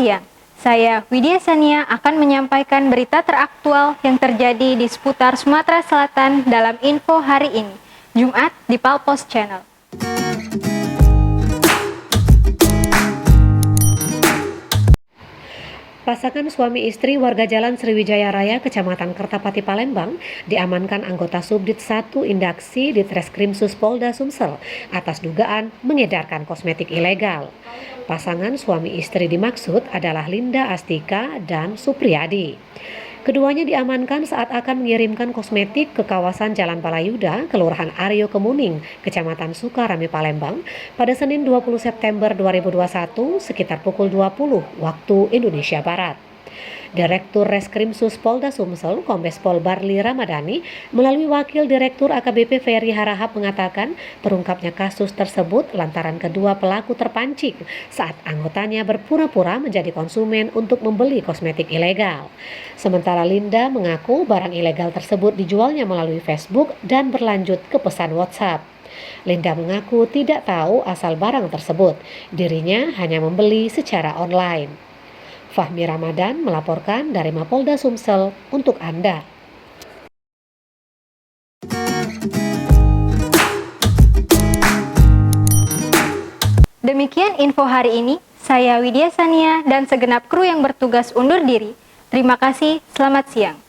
siang. Saya Widya Sania akan menyampaikan berita teraktual yang terjadi di seputar Sumatera Selatan dalam info hari ini, Jumat di Palpos Channel. Pasangan suami istri warga Jalan Sriwijaya Raya, Kecamatan Kertapati, Palembang, diamankan anggota Subdit 1 Indaksi di Treskrimsus Polda Sumsel atas dugaan mengedarkan kosmetik ilegal. Pasangan suami istri dimaksud adalah Linda Astika dan Supriyadi. Keduanya diamankan saat akan mengirimkan kosmetik ke kawasan Jalan Palayuda, Kelurahan Aryo Kemuning, Kecamatan Sukarame, Palembang, pada Senin 20 September 2021 sekitar pukul 20 waktu Indonesia Barat. Direktur Reskrimsus Polda Sumsel, Kombes Pol Barli Ramadhani, melalui Wakil Direktur AKBP Ferry Harahap mengatakan terungkapnya kasus tersebut lantaran kedua pelaku terpancing saat anggotanya berpura-pura menjadi konsumen untuk membeli kosmetik ilegal. Sementara Linda mengaku barang ilegal tersebut dijualnya melalui Facebook dan berlanjut ke pesan WhatsApp. Linda mengaku tidak tahu asal barang tersebut, dirinya hanya membeli secara online. Fahmi Ramadan melaporkan dari Mapolda Sumsel untuk Anda. Demikian info hari ini, saya Widya Sania dan segenap kru yang bertugas undur diri. Terima kasih, selamat siang.